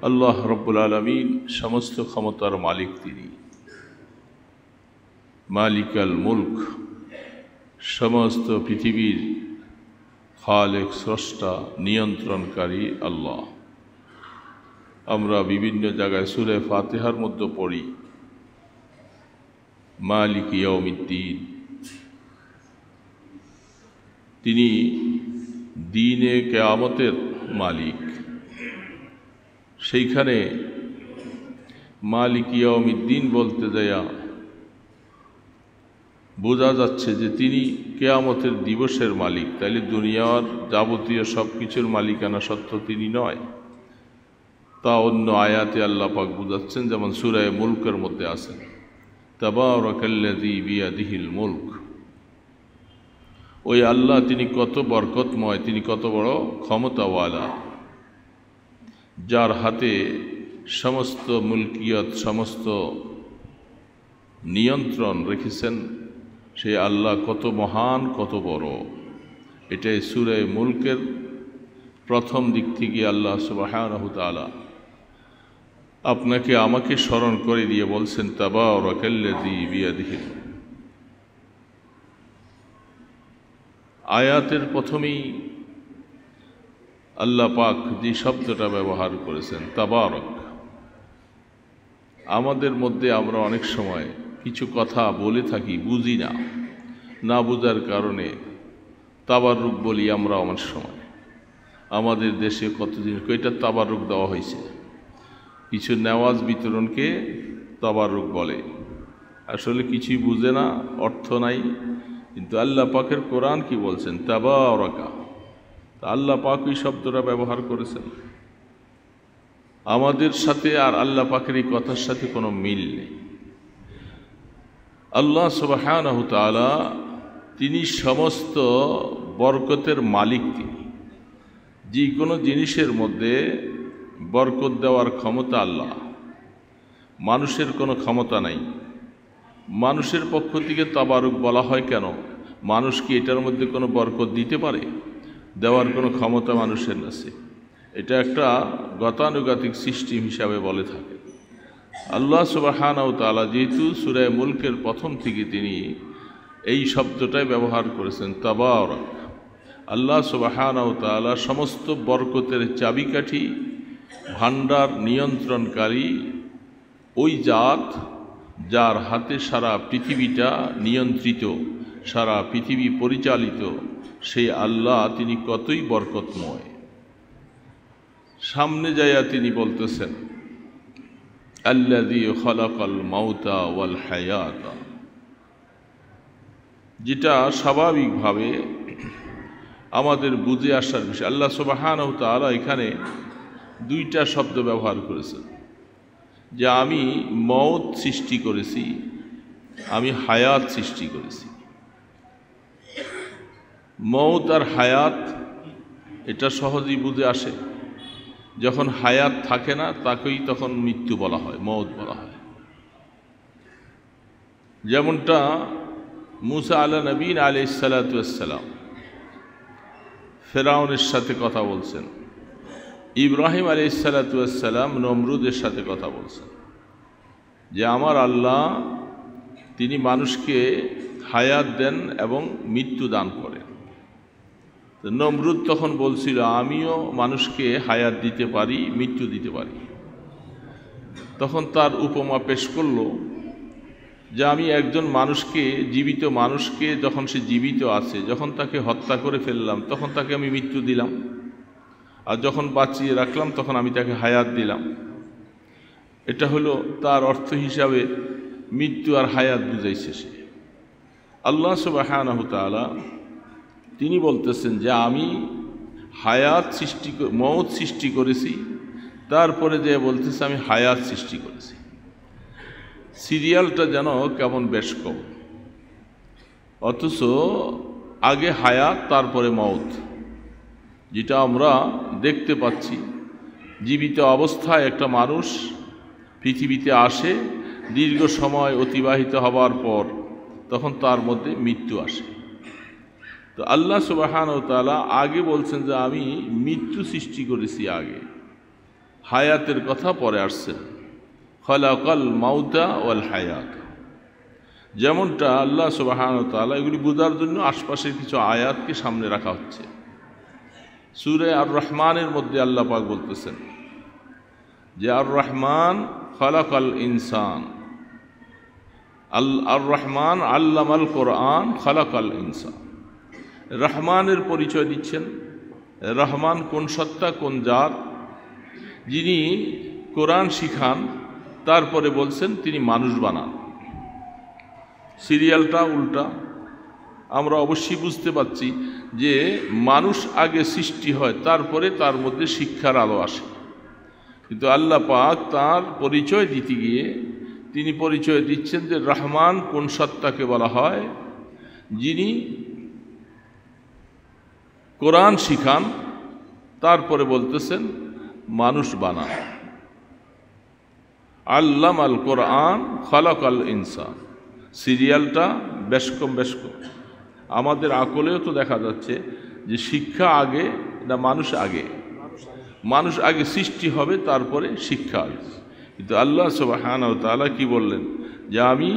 আল্লাহ রব্বুল আলামিন সমস্ত ক্ষমতার মালিক, তিনি মালিকাল মুলক, সমস্ত পৃথিবীর খালেক, স্রষ্টা, নিয়ন্ত্রণকারী আল্লাহ। আমরা বিভিন্ন জায়গায় সূরা ফাতিহার মধ্যে পড়ি মালিক ইয়াউমিদ্দিন, তিনি দিনে কিয়ামতের মালিক। সেইখানে মালিক ইয়াউমিদ্দিন বলতে যায়া বোঝা যাচ্ছে যে তিনি কিয়ামতের দিবসের মালিক, তাইলে দুনিয়ার যাবতীয় সব কিছুর মালিকানা সত্য তিনি নয়। তা অন্য আয়াতে আল্লাহ পাক বুঝাচ্ছেন, যেমন সূরা মুলকের মধ্যে আছেন তাবারাকাল্লাযী বিয়াদিহিল মুলক। ওই আল্লাহ তিনি কত বরকতময়, তিনি কত বড় ক্ষমতাওয়ালা, যার হাতে সমস্ত মুলকিয়ত, সমস্ত নিয়ন্ত্রণ রেখেছেন। সেই আল্লাহ কত মহান, কত বড়। এটাই সূরা মুলকের প্রথম দিক থেকে আল্লাহ সুবহানাহু তাআলা আপনাকে আমাকে স্মরণ করে দিয়ে বলছেন তাবারাকাল্লাযী বিয়াদিহিল। আয়াতের প্রথমেই আল্লাহ পাক যে শব্দটা ব্যবহার করেছেন তাবারক। আমাদের মধ্যে আমরা অনেক সময় কিছু কথা বলে থাকি, বুঝি না, না বুঝার কারণে তাবারুক বলি আমরা। অনেক সময় আমাদের দেশে কতদিন কয়টা তাবারুক দেওয়া হয়েছে, কিছু নেওয়াজ বিতরণকে তাবারুক বলে। আসলে কিছুই বুঝে না, অর্থ নাই। কিন্তু আল্লাহ পাকের কোরআন কি বলছেন? তাবারাকা। আল্লাহ পাক এই শব্দটা ব্যবহার করেছেন। আমাদের সাথে আর আল্লাহ পাকের এই কথার সাথে কোনো মিল নেই। আল্লাহ সুবহানাহু তাআলা তিনি সমস্ত বরকতের মালিক। তিনি যে কোনো জিনিসের মধ্যে বরকত দেওয়ার ক্ষমতা আল্লাহ, মানুষের কোনো ক্ষমতা নাই। মানুষের পক্ষ থেকে তাবারুক বলা হয় কেন? মানুষ কি এটার মধ্যে কোনো বরকত দিতে পারে? দেওয়ার কোনো ক্ষমতা মানুষের আছে? এটা একটা গতানুগতিক সিস্টেম হিসাবে বলে থাকে। আল্লাহ সুবহানাহু তাআলা যেহেতু সূরা মুলকের প্রথম থেকে তিনি এই শব্দটাই ব্যবহার করেছেন তাবারক। আল্লাহ সুবহানাহু তাআলা সমস্ত বরকতের চাবিকাঠি, ভান্ডার, নিয়ন্ত্রণকারী ওই জাত, যার হাতে সারা পৃথিবীটা নিয়ন্ত্রিত, সারা পৃথিবী পরিচালিত। সেই আল্লাহ তিনি কতই বরকতময়। সামনে যাইয়া তিনি বলতেছেন আল্লাযী খালাকাল মাউতা ওয়াল হায়াতা, যেটা স্বাভাবিকভাবে আমাদের বুঝে আসার বিষয়। আল্লাহ সুবহানাহু তাআলা এখানে দুইটা শব্দ ব্যবহার করেছেন, যে আমি মওত সৃষ্টি করেছি, আমি হায়াত সৃষ্টি করেছি। মওত আর হায়াত এটা সহজেই বুঝে আসে। যখন হায়াত থাকে না তাকেই তখন মৃত্যু বলা হয়, মওত বলা হয়। যেমনটা মুসা নবীন আলাইহিস সালাতু ওয়াস সালাম ফেরাউনের সাথে কথা বলছেন, ইব্রাহিম আলাইহিস সালাতু ওয়াস সালাম নমরুদের সাথে কথা বলছেন, যে আমার আল্লাহ তিনি মানুষকে হায়াত দেন এবং মৃত্যু দান করেন। তো নমরুদ তখন বলছিল আমিও মানুষকে হায়াত দিতে পারি, মৃত্যু দিতে পারি। তখন তার উপমা পেশ করল যে আমি একজন মানুষকে, জীবিত মানুষকে, যখন সে জীবিত আছে, যখন তাকে হত্যা করে ফেললাম তখন তাকে আমি মৃত্যু দিলাম, আর যখন বাঁচিয়ে রাখলাম তখন আমি তাকে হায়াত দিলাম। এটা হলো তার অর্থ হিসাবে মৃত্যু আর হায়াত বুঝাইছে সে। আল্লাহ সুবহানাহু তাআলা তিনি বলতেছেন যে আমি হায়াত সৃষ্টি, মওত সৃষ্টি করেছি, তারপরে যে বলতেছে আমি হায়াত সৃষ্টি করেছি। সিরিয়ালটা যেন কেমন বেশ কম, অথচ আগে হায়াত তারপরে মওত, যেটা আমরা দেখতে পাচ্ছি। জীবিত অবস্থায় একটা মানুষ পৃথিবীতে আসে, দীর্ঘ সময় অতিবাহিত হবার পর তখন তার মধ্যে মৃত্যু আসে। তো আল্লাহ সুবহানাহু তাআলা আগে বলছেন যে আমি মৃত্যু সৃষ্টি করেছি আগে, হায়াতের কথা পরে আসছেন, খলাকাল মাউতা ওয়াল হায়াত। যেমনটা আল্লাহ সুবহানাহু ওয়া তাআলা এগুলি বোঝার জন্য আশপাশের কিছু আয়াতকে সামনে রাখা হচ্ছে। সূরা আর রহমানের মধ্যে আল্লাহ পাক বলতেছেন যে আর রহমান খলাকাল ইনসান, আর রহমান আল্লামাল কোরআন খলাকাল ইনসান। রহমানের পরিচয় দিচ্ছেন। রহমান কোন সত্তা, কোন জাত, যিনি কোরআন শিখান, তারপরে বলছেন তিনি মানুষ বানান। সিরিয়ালটা উল্টা। আমরা অবশ্যই বুঝতে পারছি যে মানুষ আগে সৃষ্টি হয়, তারপরে তার মধ্যে শিক্ষার আলো আসে। কিন্তু আল্লাহ পাক তার পরিচয় দিতে গিয়ে তিনি পরিচয় দিচ্ছেন যে রহমান কোন সত্তাকে বলা হয়, যিনি কোরআন শিখান, তারপরে বলতেছেন মানুষ বানান। আল্লামাল কোরআন খলাকাল ইনসান। সিরিয়ালটা বেশ কম। আমাদের আকলেও তো দেখা যাচ্ছে যে শিক্ষা আগে না মানুষ আগে? মানুষ আগে সৃষ্টি হবে, তারপরে শিক্ষা আসবে। কিন্তু আল্লাহ সুবহানাহু ওয়া তাআলা কি বললেন যে আমি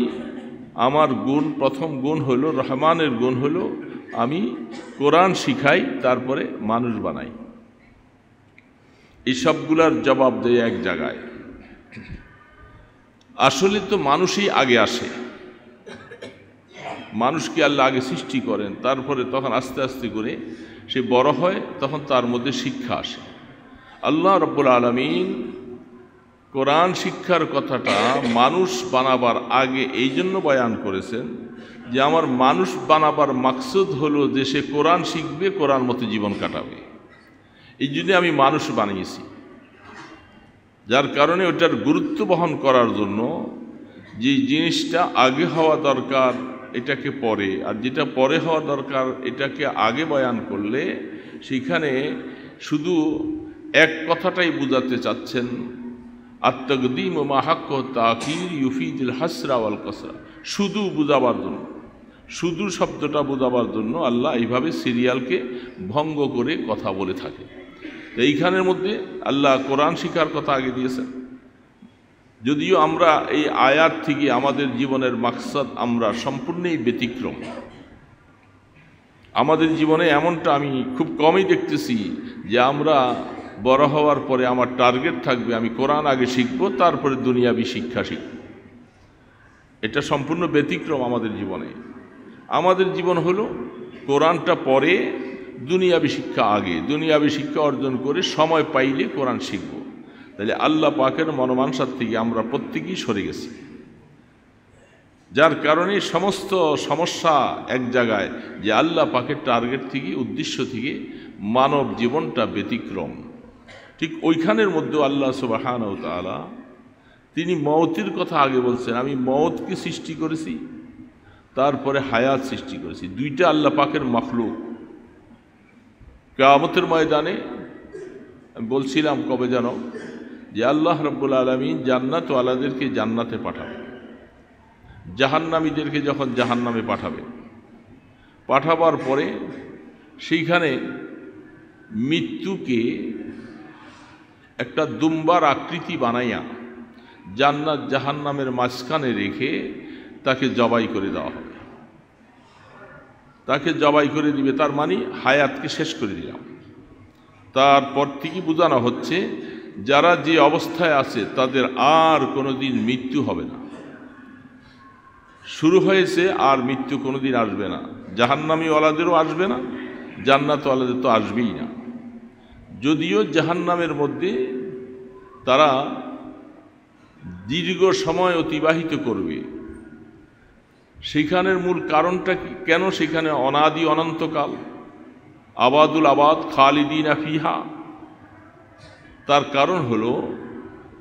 আমার গুণ, প্রথম গুণ হলো রহমানের গুণ হলো আমি কোরআন শিখাই, তারপরে মানুষ বানাই। এই সবগুলার জবাব দেয় এক জায়গায়। আসলে তো মানুষই আগে আসে। মানুষকে আল্লাহ আগে সৃষ্টি করেন, তারপরে তখন আস্তে আস্তে করে সে বড় হয়, তখন তার মধ্যে শিক্ষা আসে। আল্লাহ রাব্বুল আলামিন কোরআন শিক্ষার কথাটা মানুষ বানাবার আগে এই জন্য বয়ান করেছেন যে আমার মানুষ বানাবার মাকসুদ হলো যে সে কোরআন শিখবে, কোরআন মতো জীবন কাটাবে। এই জন্য আমি মানুষ বানিয়েছি। যার কারণে ওটার গুরুত্ব বহন করার জন্য যে জিনিসটা আগে হওয়া দরকার এটাকে পরে, আর যেটা পরে হওয়া দরকার এটাকে আগে বয়ান করলে সেখানে শুধু এক কথাটাই বুঝাতে চাচ্ছেন, আত-তাকদীম মা হাক্ক তাখির ইউফিদুল হাসরা ওয়াল কাসরা। শুধু বুঝাবার জন্য, শুধু শব্দটা বোঝাবার জন্য আল্লাহ এইভাবে সিরিয়ালকে ভঙ্গ করে কথা বলে থাকে। তো এইখানের মধ্যে আল্লাহ কোরআন শিখার কথা আগে দিয়েছেন। যদিও আমরা এই আয়াত থেকে আমাদের জীবনের মাকসাদ আমরা সম্পূর্ণই ব্যতিক্রম। আমাদের জীবনে এমনটা আমি খুব কমই দেখতেছি যে আমরা বড় হওয়ার পরে আমার টার্গেট থাকবে আমি কোরআন আগে শিখব, তারপরে দুনিয়াবি শিক্ষা শিখব। এটা সম্পূর্ণ ব্যতিক্রম আমাদের জীবনে। আমাদের জীবন হলো কোরআনটা পরে, দুনিয়াবি শিক্ষা আগে। দুনিয়াবি শিক্ষা অর্জন করে সময় পাইলে কোরআন শিখব। তাহলে আল্লাহ পাকের মনোমানসার থেকে আমরা প্রত্যেকেই সরে গেছি, যার কারণে সমস্ত সমস্যা এক জায়গায় যে আল্লাহ পাকের টার্গেট থেকে, উদ্দেশ্য থেকে মানব জীবনটা ব্যতিক্রম। ঠিক ওইখানের মধ্যে আল্লাহ সুবহানাহু ওয়া তাআলা তিনি মওতের কথা আগে বলছেন। আমি মওতকে সৃষ্টি করেছি, তারপরে হায়াত সৃষ্টি করেছি। দুইটা আল্লাহ পাকের মাখলুক। কিয়ামতের ময়দানে বলছিলাম কবে যেন যে আল্লাহ রাব্বুল আলামিন জান্নাতওয়ালাদেরকে জান্নাতে পাঠাবে, জাহান্নামীদেরকে যখন জাহান্নামে পাঠাবার পরে সেইখানে মৃত্যুকে একটা দুম্বার আকৃতি বানাইয়া জান্নাত জাহান্নামের মাঝখানে রেখে তাকে জবাই করে দেওয়া হবে। তাকে জবাই করে দিবে, তার মানে হায়াতকে শেষ করে দিলাম। তারপর থেকে বোঝানো হচ্ছে যারা যে অবস্থায় আছে তাদের আর কোনোদিন মৃত্যু হবে না। শুরু হয়েছে, আর মৃত্যু কোনোদিন আসবে না। জাহান্নামীওয়ালাদেরও আসবে না, জান্নাতওয়ালাদের তো আসবেই না। যদিও জাহান্নামের মধ্যে তারা দীর্ঘ সময় অতিবাহিত করবে। সেখানের মূল কারণটা কি? কেন সেখানে অনাদি অনন্তকাল আবাদুল আবাদ খালিদিনা ফিহা? তার কারণ হলো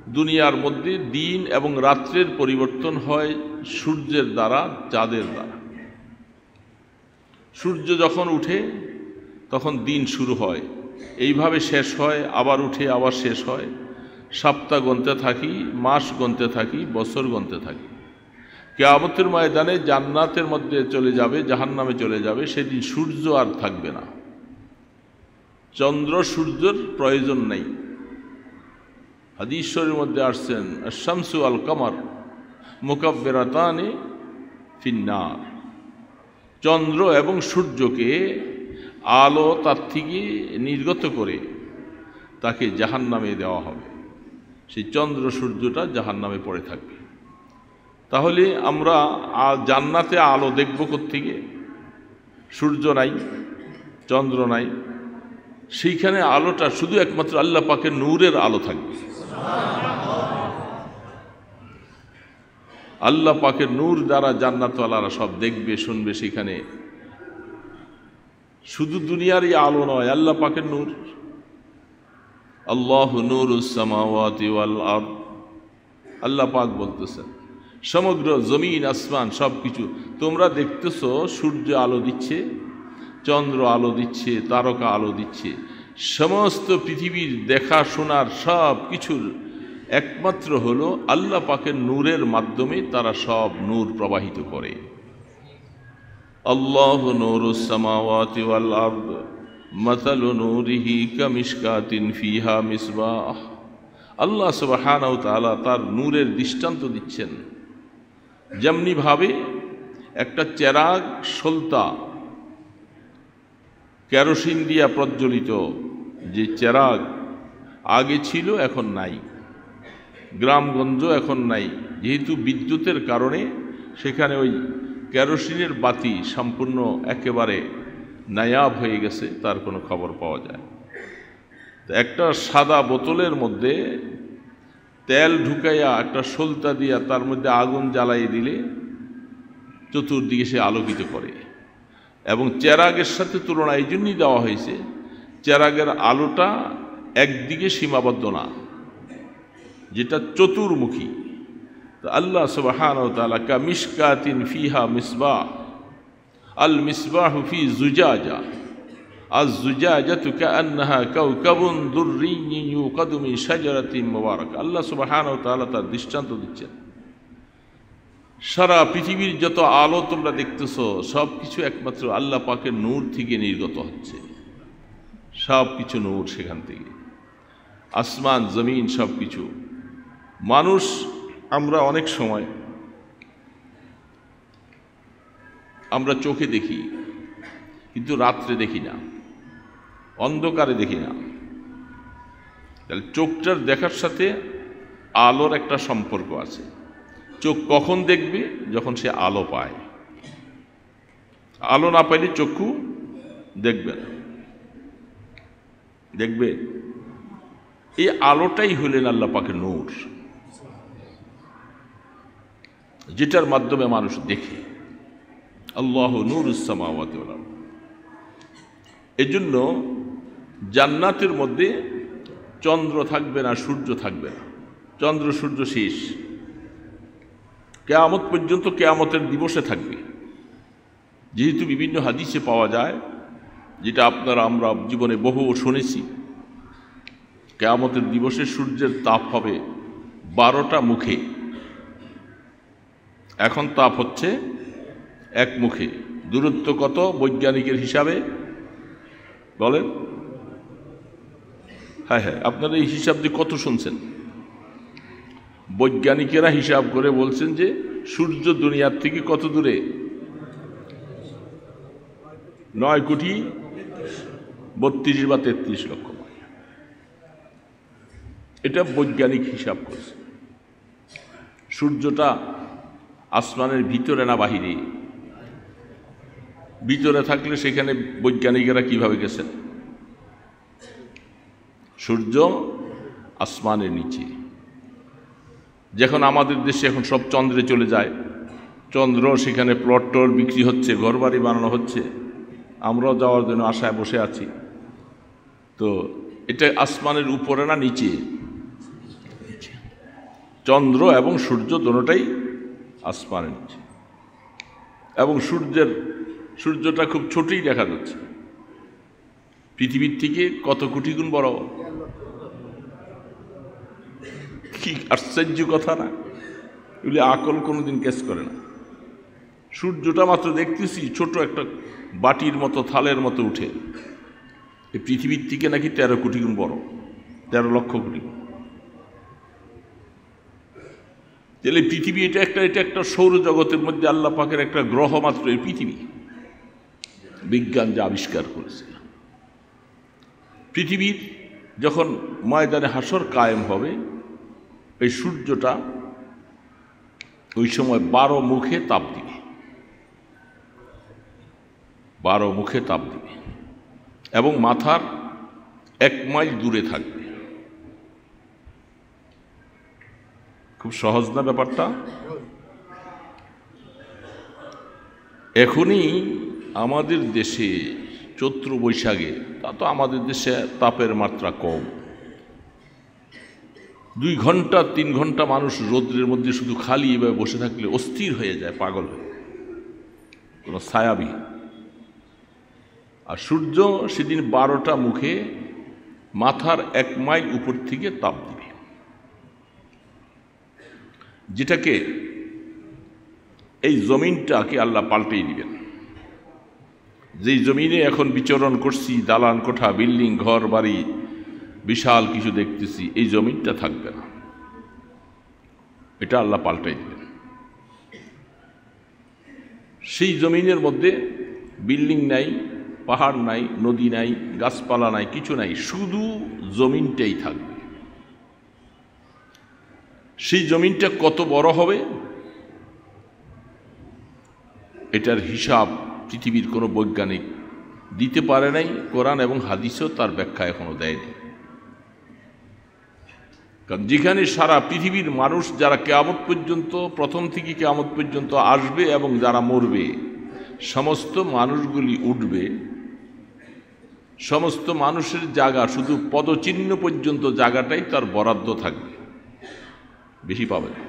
দুনিয়ার মধ্যে দিন এবং রাত্রের পরিবর্তন হয় সূর্যের দ্বারা, চাঁদের দ্বারা। সূর্য যখন উঠে তখন দিন শুরু হয়, এইভাবে শেষ হয়, আবার উঠে আবার শেষ হয়। সপ্তাহ গণতে থাকি, মাস গণতে থাকি, বছর গণতে থাকি। কিয়ামতের ময়দানে জান্নাতের মধ্যে চলে যাবে, জাহান্নামে চলে যাবে। সেদিন সূর্য আর থাকবে না, চন্দ্র সূর্যের প্রয়োজন নেই। হাদিস শরীফের মধ্যে আসছেন আশ-শামসু আল কামার মুকাব্বিরাতানি ফিন্নার, চন্দ্র এবং সূর্যকে আলো তার থেকে নির্গত করে তাকে জাহান্নামে দেওয়া হবে, সেই চন্দ্র সূর্যটা জাহান্নামে পড়ে থাকবে। তাহলে আমরা জান্নাতে আলো দেখব কোত্থেকে? সূর্য নাই, চন্দ্র নাই, সেইখানে আলোটা শুধু একমাত্র আল্লাহ পাকের নূরের আলো থাকবে। আল্লাহ পাকের নূর দ্বারা জান্নাতওয়ালারা সব দেখবে, শুনবে। সেখানে শুধু দুনিয়ার এই আলো নয়, আল্লাহ পাকের নূর। আল্লাহু নূরুস সামাওয়াতি ওয়াল আরদ, আল্লাহ পাক বলতেছেন সমগ্র জমিন আসমান সব কিছু তোমরা দেখতেছো, সূর্য আলো দিচ্ছে, চন্দ্র আলো দিচ্ছে, তারকা আলো দিচ্ছে, সমস্ত পৃথিবীর দেখা শোনার সব কিছুর একমাত্র হলো আল্লাহ পাকের নূরের মাধ্যমে তারা সব নূর প্রবাহিত করে। আল্লাহু নূরুস সামাওয়াতি ওয়াল আরদ মাসালু নূরিহি কামিশকাতিন ফিহা মিসবাহ। আল্লাহ সুবহানাহু ওয়া তাআলা তার নূরের দৃষ্টান্ত দিচ্ছেন, যেমনিভাবে একটা চেরাগ সলতা কেরোসিন দিয়া প্রজ্বলিত যে চেরাগ আগে ছিল এখন নাই, গ্রামগঞ্জ এখন নাই, যেহেতু বিদ্যুতের কারণে সেখানে ওই কেরোসিনের বাতি সম্পূর্ণ একেবারে নায়াব হয়ে গেছে, তার কোনো খবর পাওয়া যায়। তো একটা সাদা বোতলের মধ্যে তেল ঢুকাইয়া একটা সলতা দিয়া তার মধ্যে আগুন জ্বালাই দিলে চতুর্দিকে সে আলোকিত করে। এবং চেরাগের সাথে তুলনা এই জন্যই দেওয়া হয়েছে, চেরাগের আলোটা একদিকে সীমাবদ্ধ না, যেটা চতুর্মুখী। তো আল্লাহ সুবহানাহু ওয়া তাআলা কামিশকাতিন ফিহা মিসবাহ, আল মিসবাহু ফি জুজাজা, আজ-জুজাজাতু কাআন্নাহা কাওকাবুন দুররিয়্যুন ইউকাদু মিন শাজারাতিন মুবারাকা। আল্লাহ সুবহানাহু ওয়া তাআলা তার দৃষ্টান্ত দিচ্ছেন, সারা পৃথিবীর যত আলো তোমরা দেখতেছো সব কিছু একমাত্র আল্লাহ পাকের নূর থেকে নির্গত হচ্ছে, সব কিছু নূর সেখান থেকে, আসমান জমিন সব কিছু। মানুষ আমরা অনেক সময় আমরা চোখে দেখি, কিন্তু রাত্রে দেখি না, অন্ধকারে দেখি না। তাহলে চোখটার দেখার সাথে আলোর একটা সম্পর্ক আছে। চোখ কখন দেখবে? যখন সে আলো পায়। আলো না পাইলে চক্ষু দেখবে না, দেখবে। এই আলোটাই হলেন আল্লাহ পাকের নূর, যেটার মাধ্যমে মানুষ দেখে। আল্লাহু নূরুস সামাওয়াতি ওয়াল আরদ। এজন্য জান্নাতের মধ্যে চন্দ্র থাকবে না, সূর্য থাকবে না। চন্দ্র সূর্য শেষ, কিয়ামত পর্যন্ত, কিয়ামতের দিবসে থাকবে। যেহেতু বিভিন্ন হাদিসে পাওয়া যায়, যেটা আমরা জীবনে বহু শুনেছি, কিয়ামতের দিবসে সূর্যের তাপ হবে 12টা মুখে। এখন তাপ হচ্ছে এক মুখে। দূরত্ব কত বৈজ্ঞানিকের হিসাবে বলেন? হ্যাঁ, আপনারা এই হিসাব দিয়ে কত শুনছেন? বৈজ্ঞানিকেরা হিসাব করে বলছেন যে সূর্য দুনিয়ার থেকে কত দূরে? 9,32 বা 33 লক্ষ মাইল। এটা বৈজ্ঞানিক হিসাব করছে। সূর্যটা আসমানের ভিতরে না বাহিরে? ভিতরে থাকলে সেখানে বৈজ্ঞানিকেরা কিভাবে গেছেন? সূর্য আসমানের নিচে। যখন আমাদের দেশে এখন সব চন্দ্রে চলে যায়, চন্দ্র সেখানে প্লট টল বিক্রি হচ্ছে, ঘরবাড়ি বানানো হচ্ছে, আমরাও যাওয়ার জন্য আশায় বসে আছি। তো এটা আসমানের উপরে না নিচে? চন্দ্র এবং সূর্য দুটোটাই আসমানের নিচে। এবং সূর্যটা খুব ছোটই দেখা যাচ্ছে, পৃথিবীর থেকে কত কোটি গুণ বড়। কি আশ্চর্য কথা না? এগুলি আকল কোনোদিন কেস করে না। সূর্যটা মাত্র দেখতেছি ছোট একটা বাটির মতো, থালের মতো উঠে, এই পৃথিবীর থেকে নাকি 13 কোটি গুণ বড়, 13 লক্ষ কোটি। তাহলে পৃথিবী এটা একটা সৌরজগতের মধ্যে আল্লাহ পাকের একটা গ্রহ মাত্র, এই পৃথিবী। বিজ্ঞান যা আবিষ্কার করেছে, পৃথিবীর যখন ময়দানে হাসর কায়েম হবে, এই সূর্যটা ওই সময় 12 মুখে তাপ দিবে, 12 মুখে তাপ দিবে এবং মাথার 1 মাইল দূরে থাকবে। খুব সহজ না ব্যাপারটা? এখনই আমাদের দেশে চৈত্র বৈশাখে, তা তো আমাদের দেশে তাপের মাত্রা কম, 2 ঘন্টা 3 ঘন্টা মানুষ রৌদ্রের মধ্যে শুধু খালি এভাবে বসে থাকলে অস্থির হয়ে যায়, পাগল হয়ে, কোনো ছায়াবিহীন। আর সূর্য সেদিন 12টা মুখে মাথার 1 মাইল উপর থেকে তাপ দিবে, যেটাকে এই জমিনটাকে আল্লাহ পাল্টেই দিবেন। যেই জমিনে এখন বিচরণ করছি, দালান কোঠা, বিল্ডিং, ঘর বাড়ি, বিশাল কিছু দেখতেছি, এই জমিনটা থাকবে না, এটা আল্লাহ পাল্টাই দিবেন। সেই জমিনের মধ্যে বিল্ডিং নাই, পাহাড় নাই, নদী নাই, গাছপালা নাই, কিছু নাই, শুধু জমিনটাই থাকবে। সেই জমিনটা কত বড় হবে এটার হিসাব পৃথিবীর কোনো বৈজ্ঞানিক দিতে পারে নাই, কোরআন এবং হাদিসও তার ব্যাখ্যা এখনো দেয়নি। কারণ যেখানে সারা পৃথিবীর মানুষ, যারা কিয়ামত পর্যন্ত, প্রথম থেকে কিয়ামত পর্যন্ত আসবে এবং যারা মরবে, সমস্ত মানুষগুলি উঠবে, সমস্ত মানুষের জায়গা শুধু পদচিহ্ন পর্যন্ত জায়গাটাই তার বরাদ্দ থাকবে, বেশি পাবে না।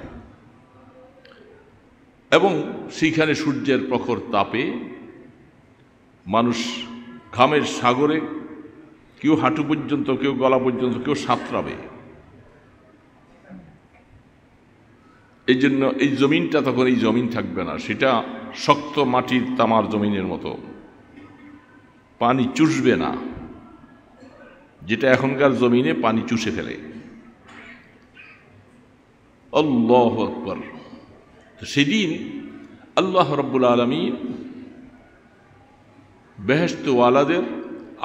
এবং সেইখানে সূর্যের প্রখর তাপে মানুষ ঘামের সাগরে, কেউ হাঁটু পর্যন্ত, কেউ গলা পর্যন্ত, কেউ সাঁতরাবে। এই জন্য এই জমিনটা তখন এই জমিন থাকবে না, সেটা শক্ত মাটির তামার জমিনের মতো, পানি চুষবে না, যেটা এখনকার জমিনে পানি চুষে ফেলে। আল্লাহু আকবার। তো সেদিন আল্লাহ রাব্বুল আলামিন বেহেশতওয়ালাদের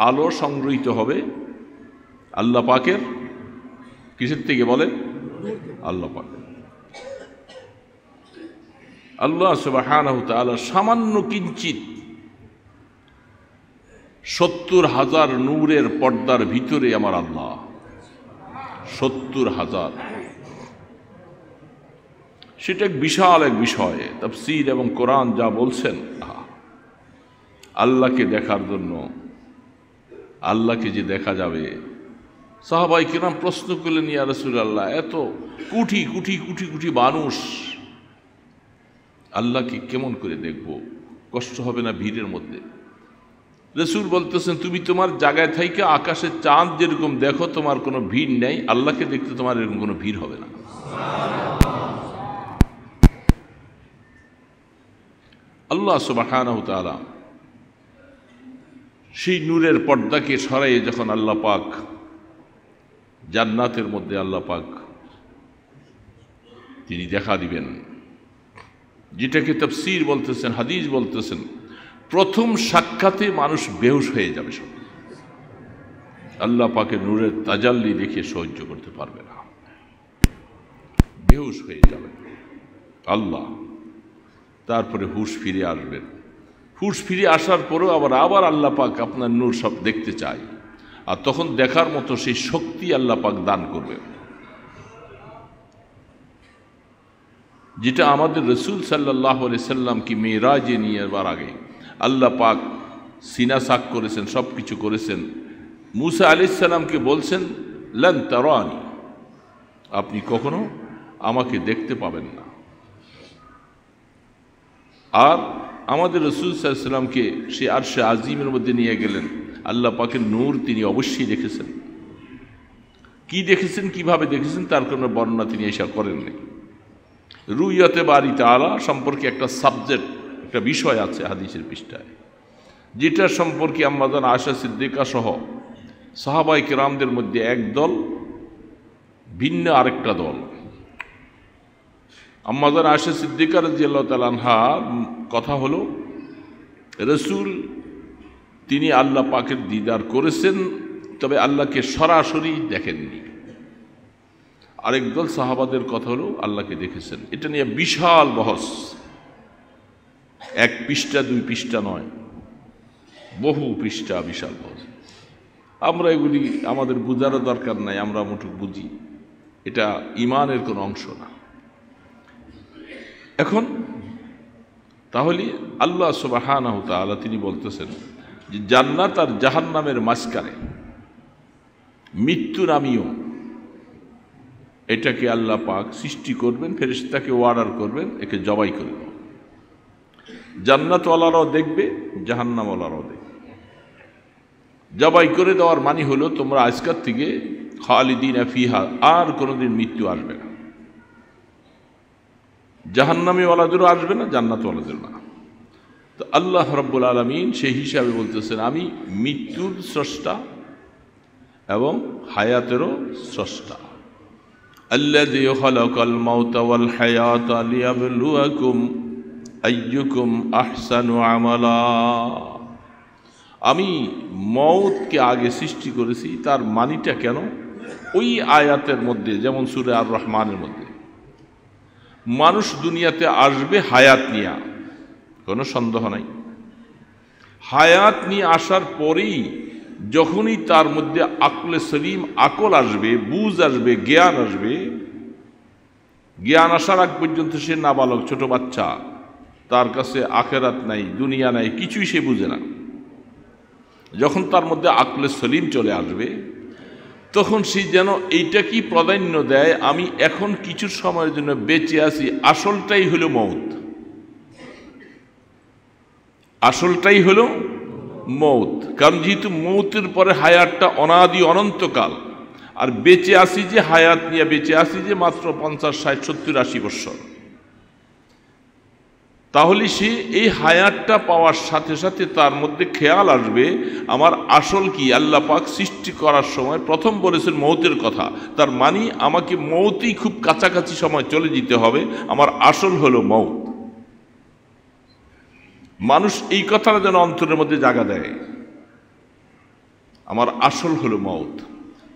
আলো সংগৃহীত হবে আল্লাহ পাকের কিসের থেকে বলেন? আল্লাহ পাকের। আল্লাহ সুবহানাহু ওয়া তাআলা সামান্য কিঞ্চিত 70,000 নূরের পর্দার ভিতরে আমার আল্লাহ, 70,000, সেটা এক বিশাল এক বিষয়। তাফসীর এবং কোরআন যা বলছেন, আল্লাহকে দেখার জন্য, আল্লাহকে যে দেখা যাবে, সাহাবায়ে কিরাম প্রশ্ন করলেন, ইয়া রাসূলুল্লাহ, এত কোটি কোটি কোটি কোটি মানুষ আল্লাহকে কেমন করে দেখব? কষ্ট হবে না ভিড়ের মধ্যে? রাসূল বলতেছেন, তুমি তোমার জায়গায় থাইকে আকাশে চাঁদ যেরকম দেখো, তোমার কোনো ভিড় নেই, আল্লাহকে দেখতে তোমার এরকম কোনো ভিড় হবে না। আল্লাহ সুবহানাহু ওয়া তাআলা সেই নূরের পর্দাকে সরাইয়ে যখন আল্লাহ পাক জান্নাতের মধ্যে আল্লাহ পাক তিনি দেখা দিবেন, যেটাকে তাফসীর বলতেছেন, হাদিস বলতেছেন, প্রথম সাক্ষাতে মানুষ বেহুশ হয়ে যাবে, সব আল্লাহ পাকের নূরের তাজাল্লি দেখে সহ্য করতে পারবে না, বেহুশ হয়ে যাবে আল্লাহ। তারপরে হুশ ফিরে আসবেন, হুশ ফিরে আসার পরেও আবার আল্লাহ পাক আপনার নূর সব দেখতে চাই, আর তখন দেখার মতো সেই শক্তি আল্লাহ পাক দান করবেন, যেটা আমাদের রাসূল সাল্লাল্লাহু আলাইহি সাল্লাম কি মেরাজে নিয়ে যাবার আগে আল্লাহ পাক সিনা সাক করেছেন, সব কিছু করেছেন। মুসা আলাইহিস সালামকে বলছেন, লান তারানি, আপনি কখনো আমাকে দেখতে পাবেন না। আর আমাদের রাসূল সাল্লাল্লাহু আলাইহি সাল্লামকে সে আরশে আজিমের মধ্যে নিয়ে গেলেন, আল্লাহ পাকের নূর তিনি অবশ্যই দেখেছেন। কি দেখেছেন, কিভাবে দেখেছেন, তার কোনো বর্ণনা তিনি এসা করেননি। রুইয়াতে বারি তাআলা সম্পর্কে একটা সাবজেক্ট, একটা বিষয় আছে হাদিসের পৃষ্ঠায়, যেটা সম্পর্কে আম্মাজান আয়েশা সিদ্দিকা সহ সাহাবায়ে কেরামদের মধ্যে এক দল, ভিন্ন আরেকটা দল। আম্মাজান আয়েশা সিদ্দিকা রাদিয়াল্লাহু তাআলা আনহার কথা হলো, রাসূল তিনি আল্লাহ পাকের দিদার করেছেন, তবে আল্লাহকে সরাসরি দেখেননি। আরেক দল সাহাবাদের কথা হলো আল্লাহকে দেখেছেন। এটা নিয়ে বিশাল বহস, 1 পৃষ্ঠা 2 পৃষ্ঠা নয়, বহু পৃষ্ঠা বিশাল বহস। আমরা এগুলি আমাদের বুঝারও দরকার নাই, আমরা মোটুক বুঝি, এটা ইমানের কোনো অংশ না। এখন তাহলে আল্লাহ সুবহানাহু ওয়া তাআলা তিনি বলতেছেন যে জান্নাত আর জাহান্নামের মাঝখানে মৃত্যু নামীয় এটাকে আল্লাহ পাক সৃষ্টি করবেন, ফেরেশতাকে অর্ডার করবেন, একে জবাই করে দাও। জান্নাতওয়ালারাও দেখবে, জাহান্নামওয়ালারাও দেখবে। জবাই করে দেওয়ার মানে হলো তোমরা আজকাল থেকে খালিদিনা ফিহা, আর কোনোদিন মৃত্যু আসবে না। জাহান্নামীওয়ালাদেরও আসবে না, জান্নাতওয়ালাদের না। তো আল্লাহ রাব্বুল আলামিন সেই হিসাবে বলতেছেন আমি মৃত্যুর স্রষ্টা এবং হায়াতেরও স্রষ্টা। আল্লাযী খালাকাল মাউতা ওয়াল হায়াতা লিয়াবলুয়াকুম আইয়ুকুম আহসানু আমালা। আমি মওতকে আগে সৃষ্টি করেছি, তার মানিটা কেন? ওই আয়াতের মধ্যে, যেমন সূরা আর রহমানের মধ্যে, মানুষ দুনিয়াতে আসবে হায়াত নিয়ে, কোনো সন্দেহ নাই। হায়াত নিয়ে আসার পরেই যখনই তার মধ্যে আকলে সলিম, আকল আসবে, বুঝ আসবে, জ্ঞান আসবে, জ্ঞান আসার আগ পর্যন্ত সে নাবালক, ছোট বাচ্চা, তার কাছে আখেরাত নাই, দুনিয়া নাই, কিছুই সে বুঝে না। যখন তার মধ্যে আকলে সলিম চলে আসবে, তখন সে যেন এইটা কি প্রাধান্য দেয়, আমি এখন কিছু সময়ের জন্য বেঁচে আছি, আসলটাই হলো মওত। আসলটাই হলো মওত। কারণ যেহেতু মওতের পরে হায়াতটা অনাদি অনন্তকাল, আর বেঁচে আসি যে হায়াত নিয়ে বেঁচে আসি যে মাত্র 50, 60, 70, 80 বছর, তাহলে সে এই হায়াতটা পাওয়ার সাথে সাথে তার মধ্যে খেয়াল আসবে আমার আসল কি। আল্লাহ পাক সৃষ্টি করার সময় প্রথম বলেছেন মওতের কথা, তার মানে আমাকে মওতই খুব কাছাকাছি সময় চলে যেতে হবে, আমার আসল হলো মওত। মানুষ এই কথাটা যেন অন্তরের মধ্যে জায়গা দেয়, আমার আসল হলো মওত।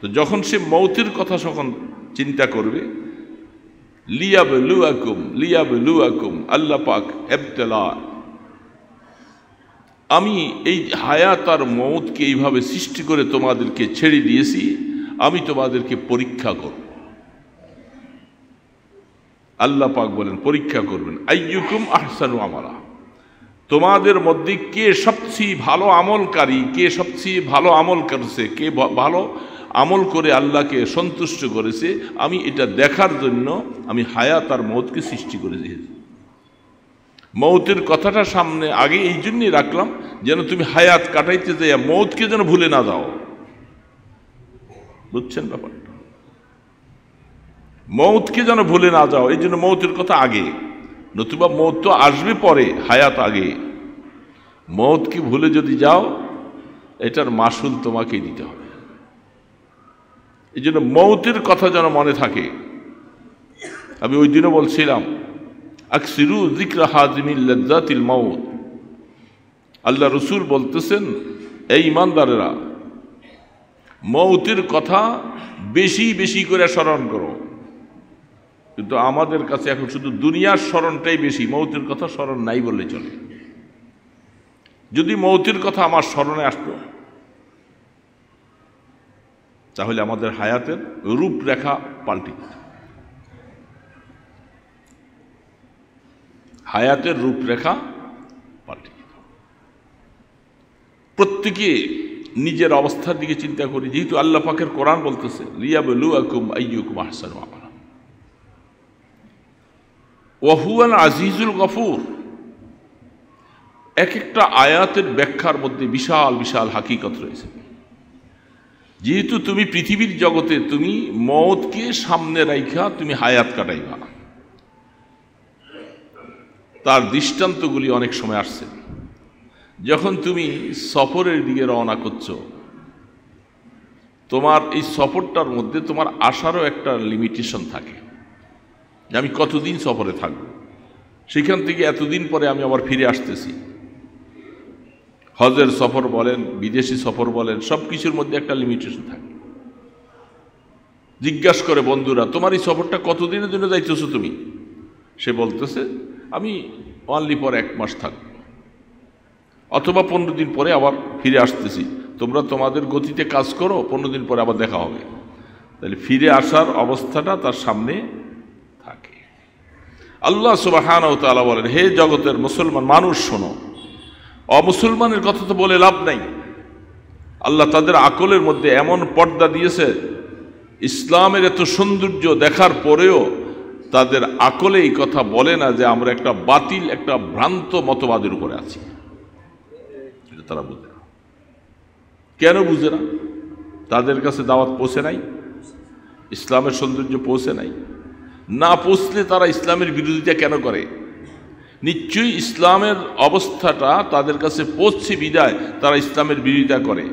তো যখন সে মওতের কথা যখন চিন্তা করবে, লিয়াবলুয়াকুম, আল্লাহ পাক ইবতিলা, আমি এই হায়াত আর মওতকে এইভাবে সৃষ্টি করে তোমাদেরকে ছেড়ে দিয়েছি, আমি তোমাদেরকে পরীক্ষা করব। আল্লাহ পাক বলেন পরীক্ষা করবেন, আইয়ুকুম আহসানু আমালা, তোমাদের মধ্যে কে সবচেয়ে ভালো আমলকারী, কে সবচেয়ে ভালো আমল করেছে, কে ভালো আমল করে আল্লাহকে সন্তুষ্ট করেছে, আমি এটা দেখার জন্য আমি হায়াত আর মওতকে সৃষ্টি করে দিয়েছি। মওতের কথাটা সামনে আগে এই জন্যই রাখলাম, যেন তুমি হায়াত কাটাইতে যাইয়া মওতকে যেন ভুলে না যাও। বুঝছেন ব্যাপারটা? মওতকে যেন ভুলে না যাও, এই জন্য মওতের কথা আগে, নতুবা মওত তো আসবে পরে, হায়াত আগে। মওতকে ভুলে যদি যাও, এটার মাসুল তোমাকেই দিতে হবে। এই জন্য মওতের কথা যেন মনে থাকে। আমি ওই দিনও বলছিলাম, আকসিরু যিকরা হাযিমিল লাযযাতিল মাউত। আল্লাহ রসুল বলতেছেন, এই ঈমানদারেরা মওতের কথা বেশি বেশি করে স্মরণ করো। কিন্তু আমাদের কাছে এখন শুধু দুনিয়ার স্মরণটাই বেশি, মওতের কথা স্মরণ নাই বললে চলে। যদি মওতের কথা আমার স্মরণে আসতো, তাহলে আমাদের হায়াতের রূপরেখা পাল্টে যেত। হায়াতের রূপরেখা পাল্টে যেত। প্রত্যেকে নিজের অবস্থার দিকে চিন্তা করি, যেহেতু আল্লাহ পাকের কোরআন বলতেছে লিয়াবলুয়াকুম আইয়ুকুম আহসানু আমালা ওয়া হুয়াল আজিজুল গফুর। এক একটা আয়াতের ব্যাখ্যার মধ্যে বিশাল বিশাল হাকিকত রয়েছে। যেহেতু তুমি পৃথিবীর জগতে তুমি মওতকে সামনে রাইখা তুমি হায়াত কাটাইবা, তার দৃষ্টান্তগুলি অনেক সময় আসছে। যখন তুমি সফরের দিকে রওনা করছো, তোমার এই সফরটার মধ্যে তোমার আসারও একটা লিমিটেশন থাকে, যে আমি কতদিন সফরে থাকব, সেখান থেকে এতদিন পরে আমি আবার ফিরে আসতেছি। হজের সফর বলেন, বিদেশি সফর বলেন, সব কিছুর মধ্যে একটা লিমিটেশন থাকে। জিজ্ঞাসা করে বন্ধুরা, তোমার এই সফরটা কতদিনের জন্য যাইতেছো তুমি? সে বলতেছে আমি অনলি পর 1 মাস থাকব, অথবা 15 দিন পরে আবার ফিরে আসতেছি। তোমরা তোমাদের গতিতে কাজ করো, 15 দিন পরে আবার দেখা হবে। তাহলে ফিরে আসার অবস্থাটা তার সামনে থাকে। আল্লাহ সুবহানাহু ওয়া তাআলা বলেন, হে জগতের মুসলমান মানুষ শোনো, অমুসলমানের কথা তো বলে লাভ নাই। আল্লাহ তাদের আকলের মধ্যে এমন পর্দা দিয়েছে, ইসলামের এত সৌন্দর্য দেখার পরেও তাদের আকলে এই কথা বলে না যে আমরা একটা বাতিল, একটা ভ্রান্ত মতবাদের উপরে আছি। এটা তারা বুঝে না। কেন বুঝে না? তাদের কাছে দাওয়াত পৌঁছে নাই, ইসলামের সৌন্দর্য পৌঁছে নাই। না পৌঁছলে তারা ইসলামের বিরোধিতা কেন করে? নিশ্চয়ই ইসলামের অবস্থাটা তাদের কাছে পৌঁছে বিদায় তারা ইসলামের বিরোধিতা করে,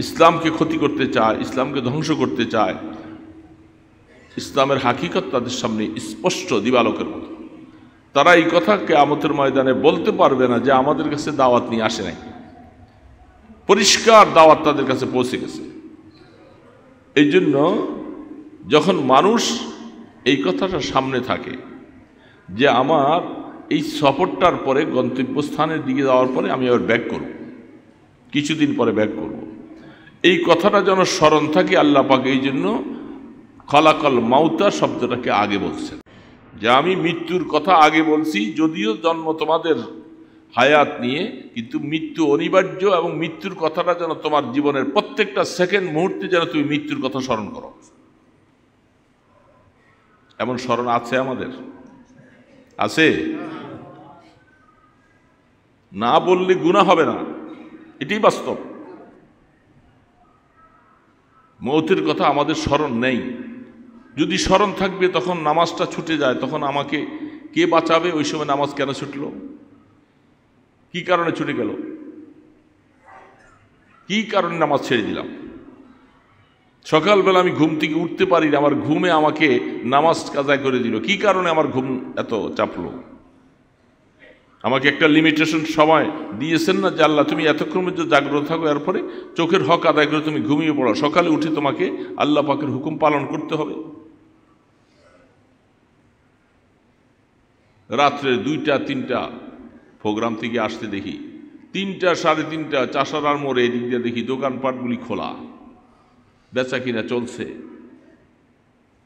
ইসলামকে ক্ষতি করতে চায়, ইসলামকে ধ্বংস করতে চায়। ইসলামের হাকিকত তাদের সামনে স্পষ্ট দিবালোকের মতো। তারা এই কথা কিয়ামতের ময়দানে বলতে পারবে না যে আমাদের কাছে দাওয়াত নিয়ে আসে নাই। পরিষ্কার দাওয়াত তাদের কাছে পৌঁছে গেছে। এই জন্য যখন মানুষ এই কথাটা সামনে থাকে যে আমার এই সফরটার পরে গন্তব্যস্থানের দিকে যাওয়ার পরে আমি আবার ব্যাক করব, কিছুদিন পরে ব্যাক করব, এই কথাটা যেন স্মরণ থাকে। আল্লাহ পাক এই জন্য খলাকল মাউতা শব্দটাকে আগে বলছেন, যে আমি মৃত্যুর কথা আগে বলছি। যদিও জন্ম তোমাদের হায়াত নিয়ে, কিন্তু মৃত্যু অনিবার্য, এবং মৃত্যুর কথাটা যেন তোমার জীবনের প্রত্যেকটা সেকেন্ড মুহূর্তে যেন তুমি মৃত্যুর কথা স্মরণ করো। এমন স্মরণ আছে আমাদের? আছে? না বললে গুনাহ হবে না, এটাই বাস্তব। মৌতের কথা আমাদের স্মরণ নেই। যদি স্মরণ থাকবে তখন নামাজটা ছুটে যায়, তখন আমাকে কে বাঁচাবে? ওই সময় নামাজ কেন ছুটল? কি কারণে ছুটে গেল? কি কারণে নামাজ ছেড়ে দিলাম? সকালবেলা আমি ঘুম থেকে উঠতে পারি না, আমার ঘুমে আমাকে নামাজ কাজা করে দিল। কি কারণে আমার ঘুম এত চাপলো? আমাকে একটা লিমিটেশন সময় দিয়েছেন না যে আল্লাহ তুমি এতক্ষণ মধ্যে জাগ্রত থাকো, এরপরে চোখের হক আদায় করে তুমি ঘুমিয়ে পড়ো। সকালে উঠে তোমাকে আল্লাহ পাকের হুকুম পালন করতে হবে। রাত্রে 2টা 3টা প্রোগ্রাম থেকে আসতে দেখি, 3টা 3:30 চাষারার মোড়ে এদিক দিয়ে দেখি দোকানপাটগুলি খোলা, বেচা কিনা চলছে।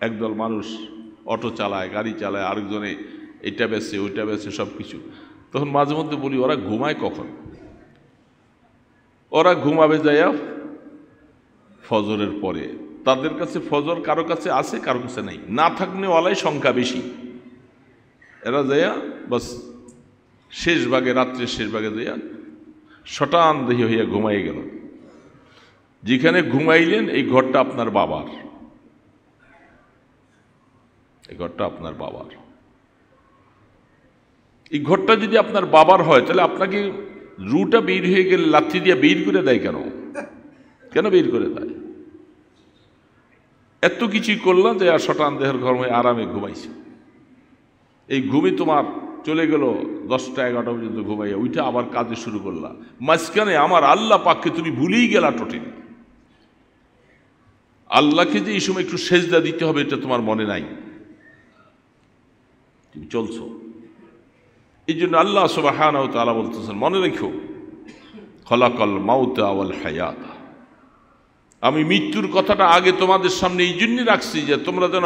একদল মানুষ অটো চালায়, গাড়ি চালায়, আরেকজনে এটা বেচে ওইটা বেচে, সব কিছু। তখন মাঝে মধ্যে বলি, ওরা ঘুমায় কখন? ওরা ঘুমাবে যাইয়া ফজরের পরে। তাদের কাছে ফজর কারো কাছে আছে, কারো কাছে নেই। না থাকলে ওয়ালাই সংখ্যা বেশি। এরা যাইয়া বাস শেষ ভাগে, রাত্রের শেষ ভাগে যাইয়া শটান দেহি হইয়া ঘুমাই গেল। যেখানে ঘুমাইলেন এই ঘরটা আপনার বাবার, এই ঘরটা আপনার বাবার। এই ঘরটা যদি আপনার বাবার হয়, তাহলে আপনাকে রুটা বের হয়ে গেলে লাথি দিয়ে বের করে দেয় কেন? কেন বের করে দেয়? এত কিছুই করলাম যে আর শটান দেহের ঘর হয়ে আরামে ঘুমাইছে। এই ঘুমে তোমার চলে গেল 10টা 11টা পর্যন্ত ঘুমাইয়া, ওইটা আবার কাজে শুরু করলাম। মাঝখানে আমার আল্লাহ পাককে তুমি ভুলেই গেলা টোটেল। আল্লাহকে যে এই সময় একটু সেজদা দিতে হবে এটা তোমার মনে নাই, তুমি চলছো। এই জন্য আল্লাহ সুবহানাহু ওয়া তাআলা বলতেছেন, মনে রেখো খলাকাল মাউতা ওয়াল হায়াত, আমি মৃত্যুর কথাটা আগে তোমাদের সামনে এই জন্যই রাখছি যে তোমরা যেন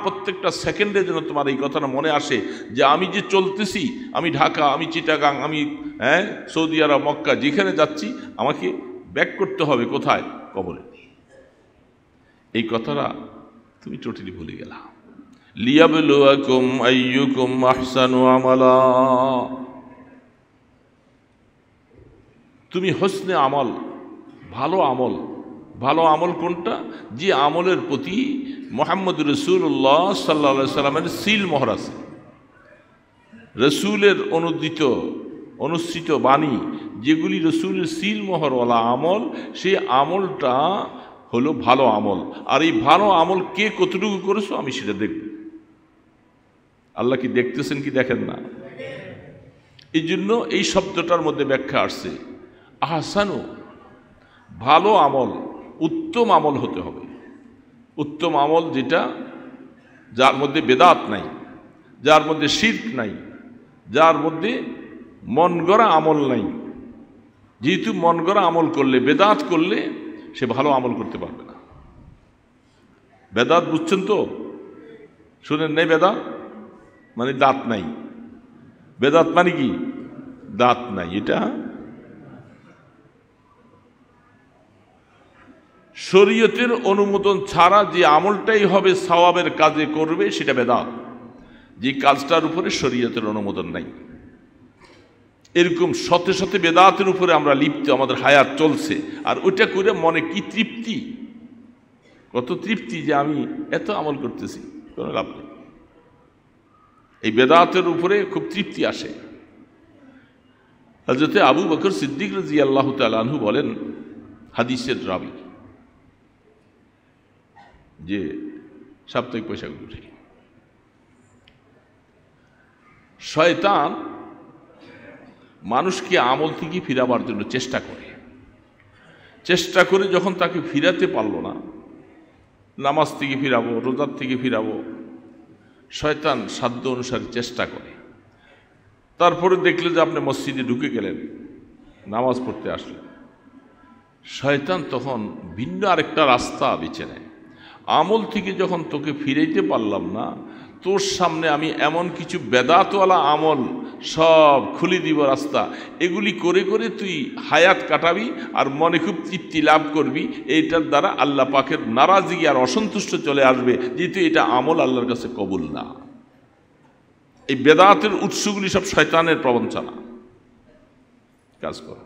প্রত্যেকটা সেকেন্ডে যেন তোমার এই কথাটা মনে আসে যে আমি যে চলতেছি, আমি ঢাকা, আমি চিটাগাং, আমি সৌদি আরব, মক্কা, যেখানে যাচ্ছি আমাকে ব্যাক করতে হবে কোথায়? কবরে। এই কথাটা তুমি টোটালি ভুলে গেলা। লিয়াবলুয়াকুম আইয়ুকুম আহসানু আমালা, তুমি হোসনে আমল, ভালো আমল কোনটা? যে আমলের প্রতি মুহাম্মদ রাসূলুল্লাহ সাল্লাল্লাহু আলাইহি সাল্লামের সিল মোহর আছে, রসুলের অনুসৃত বাণী, যেগুলি রসুলের সিল মোহরওয়ালা আমল, সেই আমলটা হলো ভালো আমল। আর এই ভালো আমল কে কতটুকু করেছো আমি সেটা দেখব। আল্লাহ কি দেখতেছেন কি দেখেন না? এই জন্য এই শব্দটার মধ্যে ব্যাখ্যা আসছে আহসানু, ভালো আমল, উত্তম আমল হতে হবে। উত্তম আমল যেটা, যার মধ্যে বেদাত নাই, যার মধ্যে শিরক নাই, যার মধ্যে মন গড়া আমল নাই। যেহেতু মন গড়া আমল করলে, বেদাত করলে সে ভালো আমল করতে পারবে না। বেদাত বুঝছেন তো? শুনেন নাই? বেদাত মানে দাঁত নাই। বেদাত মানে কি? দাঁত নাই। এটা শরীয়তের অনুমোদন ছাড়া যে আমলটাই হবে সওয়াবের কাজে করবে সেটা বেদাত, যে কাজটার উপরে শরীয়তের অনুমোদন নাই। এরকম শতে শতে বেদাতের উপরে আমরা লিপ্ত, আমাদের হায়াত চলছে, আর ওইটা করে মনে কি তৃপ্তি, কত তৃপ্তি যে আমি এত আমল করতেছি, কোনো লাভ নেই। এই বেদাতের উপরে খুব তৃপ্তি আসে। হযরত আবু বকর সিদ্দিক রাদিয়াল্লাহু তাআলা আনহু বলেন, হাদিসের রাবী, যে সাপ্তাহিক পোশাক উঠে শয়তান মানুষকে আমল থেকে ফিরাবার জন্য চেষ্টা করে যখন তাকে ফিরাতে পারল না, নামাজ থেকে ফিরাবো, রোজার থেকে ফিরাবো, শয়তান সাধ্য অনুসারে চেষ্টা করে। তারপরে দেখলে যে আপনি মসজিদে ঢুকে গেলেন, নামাজ পড়তে আসলেন, শয়তান তখন ভিন্ন আরেকটা রাস্তা বেছে নেয়। আমল থেকে যখন তোকে ফিরাইতে পারলাম না, তোর সামনে আমি এমন কিছু বেদাতওয়ালা আমল সব খুলে দিব রাস্তা, এগুলি করে করে তুই হায়াত কাটাবি আর মনে খুব তৃপ্তি লাভ করবি। এইটার দ্বারা আল্লাহ পাকের নারাজগি আর অসন্তুষ্ট চলে আসবে, যেহেতু এটা আমল আল্লাহর কাছে কবুল না। এই বেদাতের উৎসগুলি সব শয়তানের প্রবঞ্চনা কাজ করে।